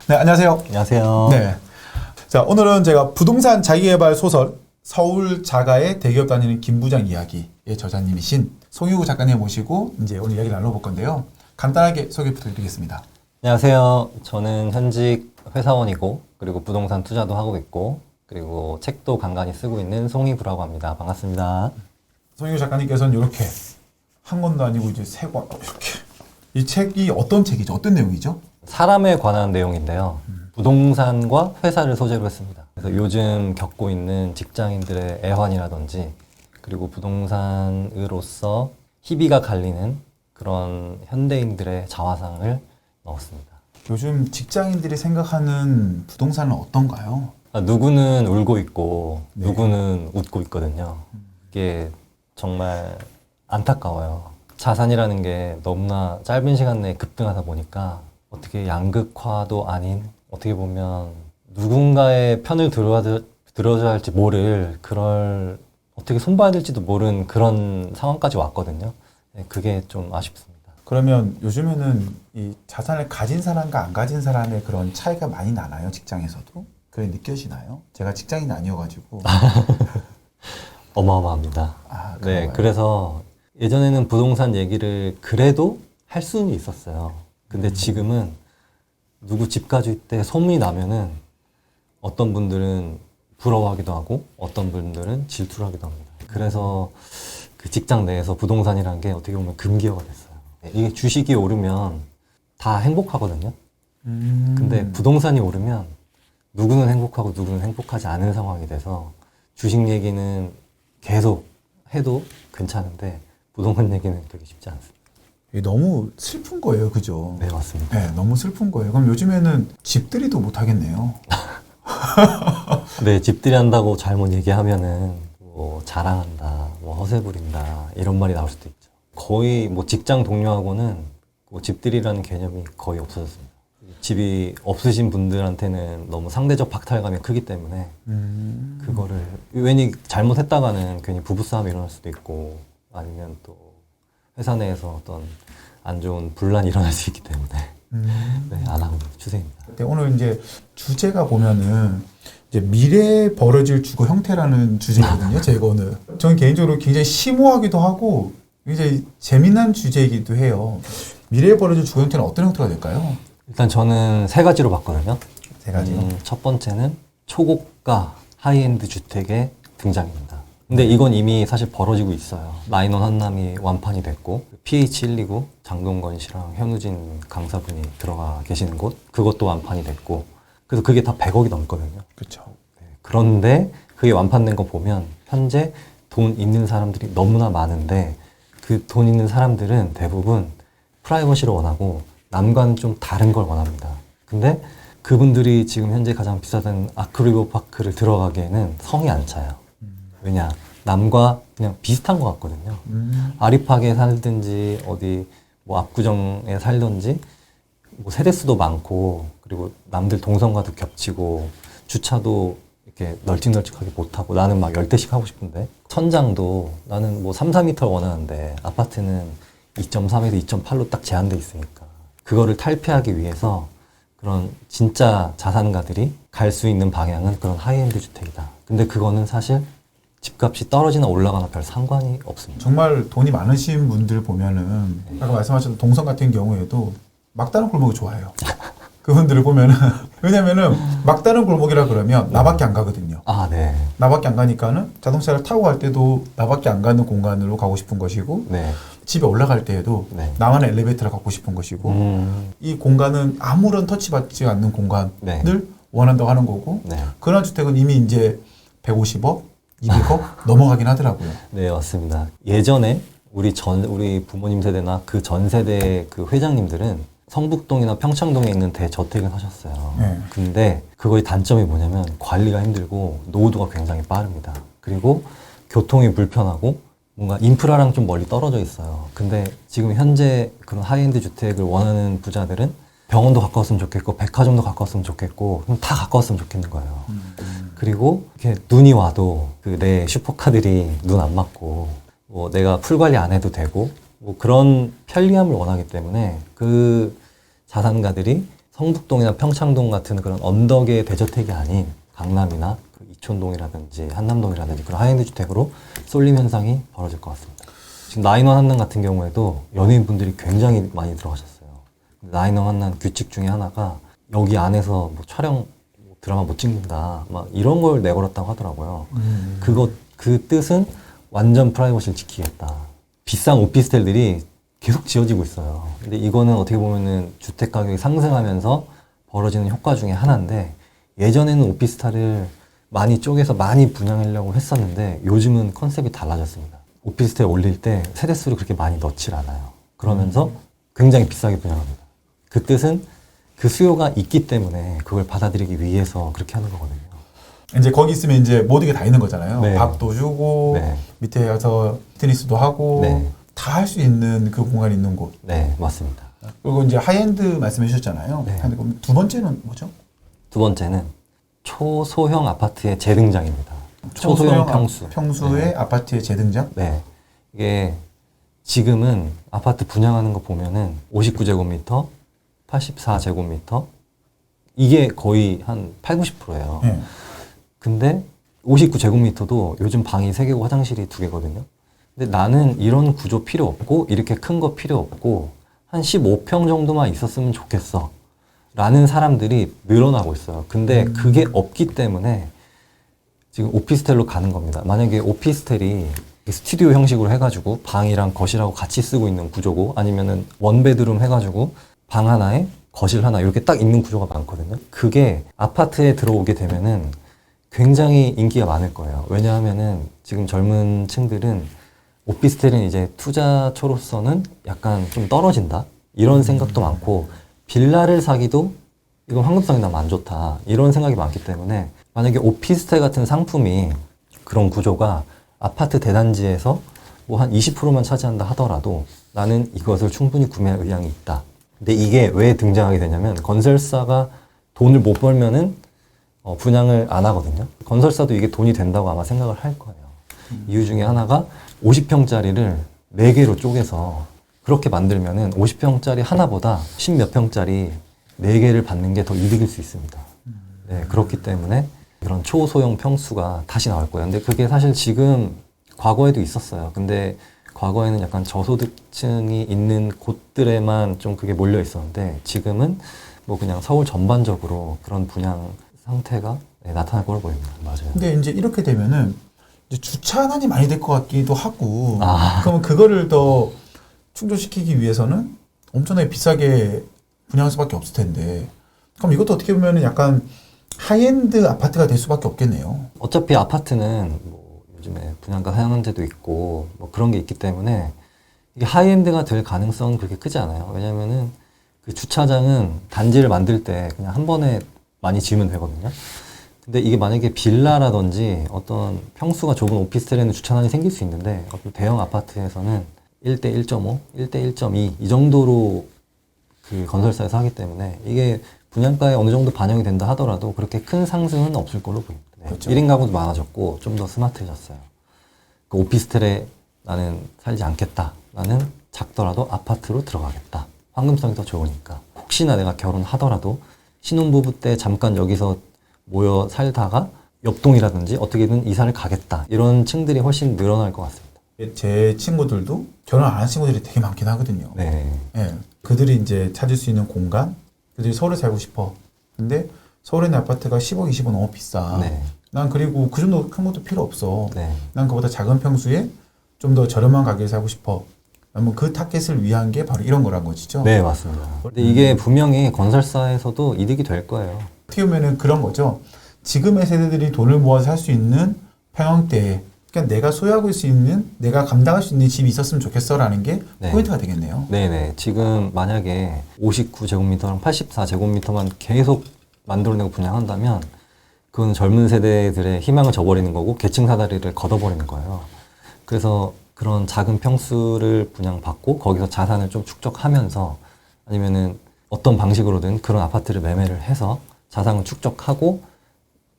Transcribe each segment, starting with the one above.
네, 안녕하세요. 안녕하세요. 네. 자, 오늘은 제가 부동산 자기개발 소설 서울 자가의 대기업 다니는 김부장 이야기의 저자님이신 송유구 작가님 모시고 이제 오늘 이야기를 나눠볼 건데요. 간단하게 소개 부탁드리겠습니다. 안녕하세요. 저는 현직 회사원이고 그리고 부동산 투자도 하고 있고 그리고 책도 간간히 쓰고 있는 송희구라고 합니다. 반갑습니다. 송유구 작가님께서는 이렇게 한 권도 아니고 이제 세 권 이렇게. 이 책이 어떤 책이죠? 어떤 내용이죠? 사람에 관한 내용인데요. 부동산과 회사를 소재로 했습니다. 그래서 요즘 겪고 있는 직장인들의 애환이라든지 그리고 부동산으로서 희비가 갈리는 그런 현대인들의 자화상을 넣었습니다. 요즘 직장인들이 생각하는 부동산은 어떤가요? 누구는 울고 있고 네. 누구는 웃고 있거든요. 이게 정말 안타까워요. 자산이라는 게 너무나 짧은 시간 내에 급등하다 보니까 어떻게 양극화도 아닌 어떻게 보면 누군가의 편을 들어줘야 할지 모를 그럴 어떻게 손봐야 될지도 모르는 그런 상황까지 왔거든요. 네, 그게 좀 아쉽습니다. 그러면 요즘에는 이 자산을 가진 사람과 안 가진 사람의 그런 차이가 많이 나나요? 직장에서도? 그게 느껴지나요? 제가 직장인이 아니어가지고. 어마어마합니다. 아, 네, 그런가요? 그래서 예전에는 부동산 얘기를 그래도 할 수는 있었어요. 근데 지금은 누구 집 가질 때 소문이 나면은 어떤 분들은 부러워하기도 하고 어떤 분들은 질투를 하기도 합니다. 그래서 그 직장 내에서 부동산이라는 게 어떻게 보면 금기어가 됐어요. 이게 주식이 오르면 다 행복하거든요. 근데 부동산이 오르면 누구는 행복하고 누구는 행복하지 않은 상황이 돼서 주식 얘기는 계속 해도 괜찮은데 부동산 얘기는 되게 쉽지 않습니다. 이게 너무 슬픈 거예요, 그죠? 네, 맞습니다. 네, 너무 슬픈 거예요. 그럼 요즘에는 집들이도 못 하겠네요. 네, 집들이 한다고 잘못 얘기하면은 뭐 자랑한다, 뭐 허세 부린다 이런 말이 나올 수도 있죠. 거의 뭐 직장 동료하고는 뭐 집들이라는 개념이 거의 없어졌습니다. 집이 없으신 분들한테는 너무 상대적 박탈감이 크기 때문에 그거를 괜히 잘못했다가는 괜히 부부싸움이 일어날 수도 있고 아니면 또 회사 내에서 어떤 안 좋은 분란이 일어날 수 있기 때문에 네, 안 하고 있는 추세입니다. 근데 오늘 이제 주제가 보면은 이제 미래에 벌어질 주거 형태라는 주제거든요, 제가 오늘. 저는 개인적으로 굉장히 심오하기도 하고 굉장히 재미난 주제이기도 해요. 미래에 벌어질 주거 형태는 어떤 형태가 될까요? 일단 저는 세 가지로 봤거든요. 세 가지요? 첫 번째는 초고가 하이엔드 주택의 등장입니다. 근데 이건 이미 사실 벌어지고 있어요. 라인원 한남이 완판이 됐고 PH129 장동건 씨랑 현우진 강사분이 들어가 계시는 곳 그것도 완판이 됐고 그래서 그게 다 100억이 넘거든요. 그렇죠. 네, 그런데 그게 완판된 거 보면 현재 돈 있는 사람들이 너무나 많은데 그 돈 있는 사람들은 대부분 프라이버시를 원하고 남과는 좀 다른 걸 원합니다. 근데 그분들이 지금 현재 가장 비싸던 아크리고 파크를 들어가기에는 성이 안 차요. 왜냐? 남과 그냥 비슷한 것 같거든요. 아리팍에 살든지 어디 뭐 압구정에 살든지 뭐 세대수도 많고 그리고 남들 동선과도 겹치고 주차도 이렇게 널찍널찍하게 못하고 나는 막 10대씩 하고 싶은데 천장도 나는 뭐 3, 4m 원하는데 아파트는 2.3에서 2.8로 딱 제한돼 있으니까 그거를 탈피하기 위해서 그런 진짜 자산가들이 갈 수 있는 방향은 그런 하이엔드 주택이다. 근데 그거는 사실 집값이 떨어지나 올라가나 별 상관이 없습니다. 정말 돈이 많으신 분들 보면은 아까 말씀하셨던 동성 같은 경우에도 막다른 골목이 좋아해요. 그분들을 보면은 왜냐면은 막다른 골목이라 그러면 나밖에 안 가거든요. 아, 네. 나밖에 안 가니까는 자동차를 타고 갈 때도 나밖에 안 가는 공간으로 가고 싶은 것이고 네. 집에 올라갈 때에도 네. 나만의 엘리베이터를 갖고 싶은 것이고 이 공간은 아무런 터치받지 않는 공간을 네. 원한다고 하는 거고 네. 그런 주택은 이미 이제 150억, 200억 넘어가긴 하더라고요. 네, 맞습니다. 예전에 우리 부모님 세대나 그 전 세대 그 회장님들은 성북동이나 평창동에 있는 대저택을 하셨어요. 네. 근데 그거의 단점이 뭐냐면 관리가 힘들고 노후도가 굉장히 빠릅니다. 그리고 교통이 불편하고 뭔가 인프라랑 좀 멀리 떨어져 있어요. 근데 지금 현재 그런 하이엔드 주택을 원하는 부자들은 병원도 가까웠으면 좋겠고 백화점도 가까웠으면 좋겠고 그럼 다 가까웠으면 좋겠는 거예요. 그리고 이렇게 눈이 와도 그 내 슈퍼카들이 눈 안 맞고 뭐 내가 풀 관리 안 해도 되고 뭐 그런 편리함을 원하기 때문에 그 자산가들이 성북동이나 평창동 같은 그런 언덕의 대저택이 아닌 강남이나 그 이촌동이라든지 한남동이라든지 그런 하이엔드 주택으로 쏠림 현상이 벌어질 것 같습니다. 지금 나인원 한남 같은 경우에도 연예인분들이 굉장히 많이 들어가셨어요. 나인원 한남 규칙 중에 하나가 여기 안에서 뭐 촬영 드라마 못 찍는다 막 이런 걸 내걸었다고 하더라고요. 그 뜻은 완전 프라이버시를 지키겠다. 비싼 오피스텔들이 계속 지어지고 있어요. 근데 이거는 어떻게 보면은 주택 가격이 상승하면서 벌어지는 효과 중에 하나인데, 예전에는 오피스텔을 많이 쪼개서 많이 분양하려고 했었는데 요즘은 컨셉이 달라졌습니다. 오피스텔 올릴 때 세대수를 그렇게 많이 넣질 않아요. 그러면서 굉장히 비싸게 분양합니다. 그 뜻은 그 수요가 있기 때문에 그걸 받아들이기 위해서 그렇게 하는 거거든요. 이제 거기 있으면 이제 모든 게 다 있는 거잖아요. 네. 밥도 주고 네. 밑에 가서 테니스도 하고 네. 다 할 수 있는 그 공간이 있는 곳. 네, 맞습니다. 그리고 이제 하이엔드 말씀해 주셨잖아요. 네. 그럼 두 번째는 뭐죠? 두 번째는 초소형 아파트의 재등장입니다. 초소형 평수. 평수의 네. 아파트의 재등장? 네. 이게 지금은 아파트 분양하는 거 보면은 59제곱미터, 84제곱미터, 이게 거의 한 80~90%예요. 네. 근데 59제곱미터도 요즘 방이 3개고 화장실이 2개거든요. 근데 나는 이런 구조 필요 없고 이렇게 큰 거 필요 없고 한 15평 정도만 있었으면 좋겠어 라는 사람들이 늘어나고 있어요. 근데 그게 없기 때문에 지금 오피스텔로 가는 겁니다. 만약에 오피스텔이 스튜디오 형식으로 해가지고 방이랑 거실하고 같이 쓰고 있는 구조고, 아니면은 원베드룸 해가지고 방 하나에 거실 하나 이렇게 딱 있는 구조가 많거든요. 그게 아파트에 들어오게 되면은 굉장히 인기가 많을 거예요. 왜냐하면은 지금 젊은 층들은 오피스텔은 이제 투자처로서는 약간 좀 떨어진다 이런 생각도 많고, 빌라를 사기도 이건 황금성이 너무 안 좋다 이런 생각이 많기 때문에, 만약에 오피스텔 같은 상품이 그런 구조가 아파트 대단지에서 뭐 한 20%만 차지한다 하더라도 나는 이것을 충분히 구매할 의향이 있다. 근데 이게 왜 등장하게 되냐면, 건설사가 돈을 못 벌면은 분양을 안 하거든요. 건설사도 이게 돈이 된다고 아마 생각을 할 거예요. 이유 중에 하나가 50평짜리를 4개로 쪼개서 그렇게 만들면은 50평짜리 하나보다 10몇 평짜리 4개를 받는 게 더 이득일 수 있습니다. 네, 그렇기 때문에 그런 초소형 평수가 다시 나올 거예요. 근데 그게 사실 지금 과거에도 있었어요. 근데 과거에는 약간 저소득층이 있는 곳들에만 좀 그게 몰려 있었는데, 지금은 뭐 그냥 서울 전반적으로 그런 분양 상태가 나타날 걸로 보입니다. 맞아요. 근데 이제 이렇게 되면은 이제 주차난이 많이 될 것 같기도 하고, 아. 그러면 그거를 더 충족시키기 위해서는 엄청나게 비싸게 분양할 수밖에 없을 텐데, 그럼 이것도 어떻게 보면은 약간 하이엔드 아파트가 될 수밖에 없겠네요. 어차피 아파트는 뭐 요즘에 분양가 상한제도 있고 뭐 그런 게 있기 때문에 이게 하이엔드가 될 가능성은 그렇게 크지 않아요. 왜냐면은 그 주차장은 단지를 만들 때 그냥 한 번에 많이 지으면 되거든요. 근데 이게 만약에 빌라라든지 어떤 평수가 좁은 오피스텔에는 주차난이 생길 수 있는데, 어떤 대형 아파트에서는 1대 1.5, 1대 1.2 이 정도로 그 건설사에서 하기 때문에 이게 분양가에 어느 정도 반영이 된다 하더라도 그렇게 큰 상승은 없을 걸로 보입니다. 네. 그렇죠. 1인 가구도 많아졌고 좀 더 스마트해졌어요. 그 오피스텔에 나는 살지 않겠다. 나는 작더라도 아파트로 들어가겠다. 황금성이 더 좋으니까. 혹시나 내가 결혼하더라도 신혼부부 때 잠깐 여기서 모여 살다가 옆동이라든지 어떻게든 이사를 가겠다. 이런 층들이 훨씬 늘어날 것 같습니다. 제 친구들도 결혼 안 한 친구들이 되게 많긴 하거든요. 네. 예, 그들이 이제 찾을 수 있는 공간, 그들이 서울에 살고 싶어. 근데 서울에 있는 아파트가 10억, 20억 너무 비싸. 네. 난 그리고 그 정도 큰 것도 필요 없어. 네. 난 그보다 작은 평수에 좀 더 저렴한 가격에 살고 싶어. 그러면 그 타겟을 위한 게 바로 이런 거란 것이죠. 네, 맞습니다. 근데 이게 분명히 건설사에서도 이득이 될 거예요. 어떻게 보면은 그런 거죠. 지금의 세대들이 돈을 모아서 살 수 있는 평형대에, 그러니까 내가 소유하고 있을 수 있는, 내가 감당할 수 있는 집이 있었으면 좋겠어라는 게 네. 포인트가 되겠네요. 네네. 지금 만약에 59제곱미터랑 84제곱미터만 계속 만들어내고 분양한다면 그건 젊은 세대들의 희망을 저버리는 거고 계층 사다리를 걷어버리는 거예요. 그래서 그런 작은 평수를 분양받고 거기서 자산을 좀 축적하면서, 아니면은 어떤 방식으로든 그런 아파트를 매매를 해서 자산을 축적하고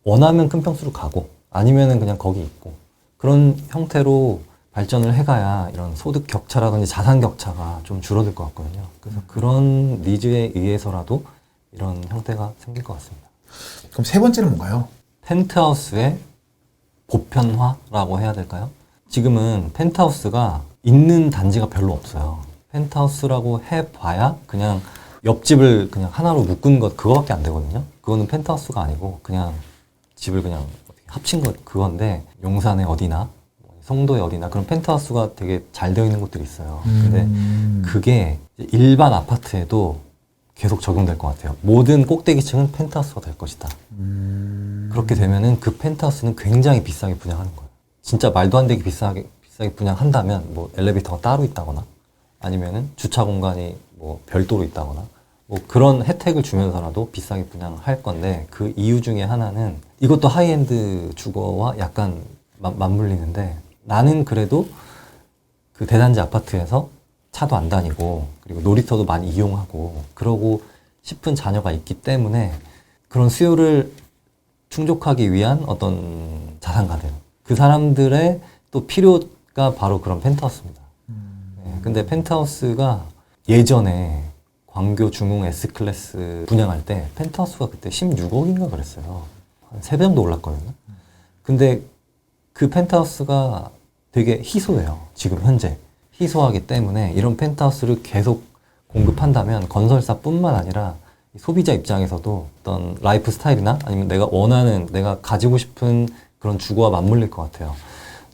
원하면 큰 평수로 가고 아니면은 그냥 거기 있고, 그런 형태로 발전을 해가야 이런 소득 격차라든지 자산 격차가 좀 줄어들 것 같거든요. 그래서 그런 니즈에 의해서라도 이런 형태가 생길 것 같습니다. 그럼 세 번째는 뭔가요? 펜트하우스의 보편화라고 해야 될까요? 지금은 펜트하우스가 있는 단지가 별로 없어요. 펜트하우스라고 해봐야 그냥 옆집을 그냥 하나로 묶은 것 그거밖에 안 되거든요. 그거는 펜트하우스가 아니고 그냥 집을 그냥 합친 것 그건데 용산에 어디나 송도에 어디나 그런 펜트하우스가 되게 잘 되어 있는 곳들이 있어요. 근데 그게 일반 아파트에도 계속 적용될 것 같아요. 모든 꼭대기층은 펜트하우스가 될 것이다. 그렇게 되면은 그 펜트하우스는 굉장히 비싸게 분양하는 거예요. 진짜 말도 안 되게 비싸게 분양한다면 뭐 엘리베이터가 따로 있다거나 아니면은 주차 공간이 뭐 별도로 있다거나 뭐 그런 혜택을 주면서라도 비싸게 분양할 건데 그 이유 중에 하나는 이것도 하이엔드 주거와 약간 맞물리는데 나는 그래도 그 대단지 아파트에서 차도 안 다니고 그리고 놀이터도 많이 이용하고 그러고 싶은 자녀가 있기 때문에 그런 수요를 충족하기 위한 어떤 자산가들 그 사람들의 또 필요가 바로 그런 펜트하우스입니다. 네, 근데 펜트하우스가 예전에 광교 중흥 S클래스 분양할 때 펜트하우스가 그때 16억인가 그랬어요. 한 3배 정도 올랐거든요. 근데 그 펜트하우스가 되게 희소해요. 지금 현재. 희소하기 때문에 이런 펜트하우스를 계속 공급한다면 건설사뿐만 아니라 소비자 입장에서도 어떤 라이프 스타일이나 아니면 내가 원하는, 내가 가지고 싶은 그런 주거와 맞물릴 것 같아요.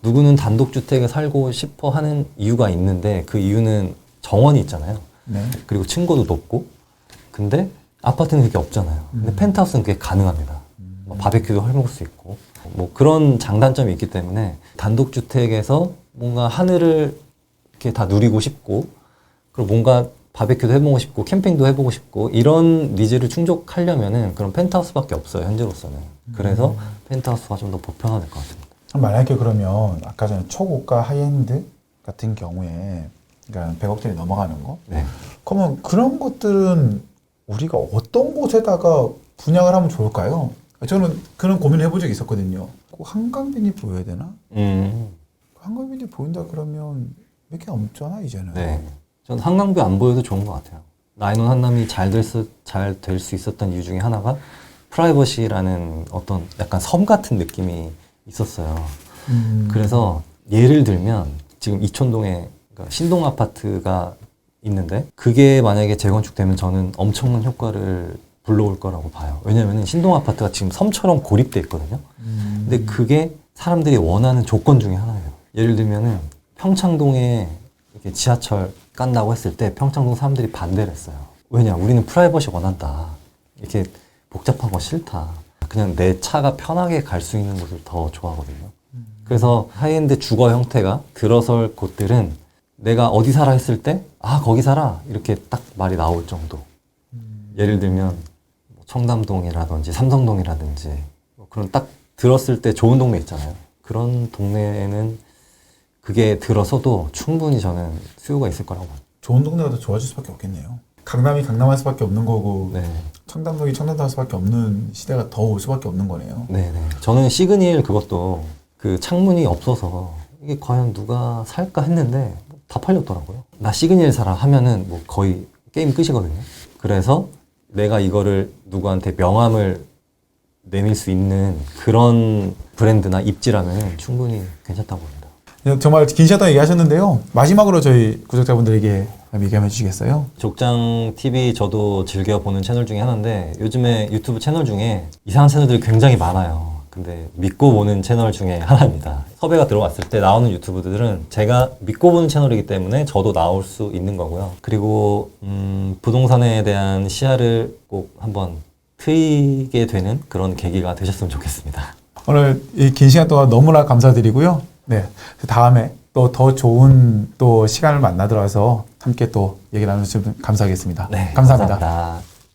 누구는 단독주택에 살고 싶어 하는 이유가 있는데 그 이유는 정원이 있잖아요. 네. 그리고 층고도 높고 근데 아파트는 그게 없잖아요. 근데 펜트하우스는 그게 가능합니다. 뭐 바베큐도 해먹을 수 있고 뭐 그런 장단점이 있기 때문에 단독주택에서 뭔가 하늘을 이렇게 다 누리고 싶고 그리고 뭔가 바베큐도 해보고 싶고 캠핑도 해보고 싶고 이런 니즈를 충족하려면은 그런 펜트하우스밖에 없어요 현재로서는. 그래서 펜트하우스가 좀 더 보편화될 것 같습니다. 만약에 그러면 아까 전에 초고가 하이엔드 같은 경우에 그러니까 100억짜리 넘어가는 거 네. 그러면 그런 것들은 우리가 어떤 곳에다가 분양을 하면 좋을까요? 저는 그런 고민을 해본 적이 있었거든요. 꼭 한강변이 보여야 되나? 한강변이 보인다 그러면 몇 개 없잖아 이제는. 네. 전 한강뷰 안 보여도 좋은 것 같아요. 나인원 한남이 잘 될 수 있었던 이유 중에 하나가 프라이버시라는 어떤 약간 섬 같은 느낌이 있었어요. 그래서 예를 들면 지금 이촌동에 그러니까 신동 아파트가 있는데 그게 만약에 재건축되면 저는 엄청난 효과를 불러올 거라고 봐요. 왜냐면은 신동 아파트가 지금 섬처럼 고립돼 있거든요. 근데 그게 사람들이 원하는 조건 중에 하나예요. 예를 들면은 평창동에 이렇게 지하철 깐다고 했을 때 평창동 사람들이 반대를 했어요. 왜냐? 우리는 프라이버시 원한다. 이렇게 복잡한 거 싫다. 그냥 내 차가 편하게 갈 수 있는 곳을 더 좋아하거든요. 그래서 하이엔드 주거 형태가 들어설 곳들은 내가 어디 살아 했을 때 아 거기 살아 이렇게 딱 말이 나올 정도. 예를 들면 청담동이라든지 삼성동이라든지 뭐 그런 딱 들었을 때 좋은 동네 있잖아요. 그런 동네에는 그게 들어서도 충분히 저는 수요가 있을 거라고 봐요. 좋은 동네가 더 좋아질 수밖에 없겠네요. 강남이 강남할 수밖에 없는 거고 네. 청담동이 청담동할 수밖에 없는 시대가 더 올 수밖에 없는 거네요. 네네. 저는 시그니엘 그것도 그 창문이 없어서 이게 과연 누가 살까 했는데 다 팔렸더라고요. 나 시그니엘 사라 하면은 뭐 거의 게임 끝이거든요. 그래서 내가 이거를 누구한테 명함을 내밀 수 있는 그런 브랜드나 입지라면 충분히 괜찮다고 봅니다. 정말 긴 시간 동안 얘기하셨는데요. 마지막으로 저희 구독자분들에게 얘기해 주시겠어요? 족장TV 저도 즐겨보는 채널 중에 하나인데 요즘에 유튜브 채널 중에 이상한 채널들이 굉장히 많아요. 근데 믿고 보는 채널 중에 하나입니다. 섭외가 들어왔을 때 나오는 유튜브들은 제가 믿고 보는 채널이기 때문에 저도 나올 수 있는 거고요. 그리고 부동산에 대한 시야를 꼭 한번 트이게 되는 그런 계기가 되셨으면 좋겠습니다. 오늘 이 긴 시간 동안 너무나 감사드리고요. 네, 다음에 또 더 좋은 또 시간을 만나들어서 함께 또 얘기 나눠주시면 감사하겠습니다. 네, 감사합니다. 감사합니다.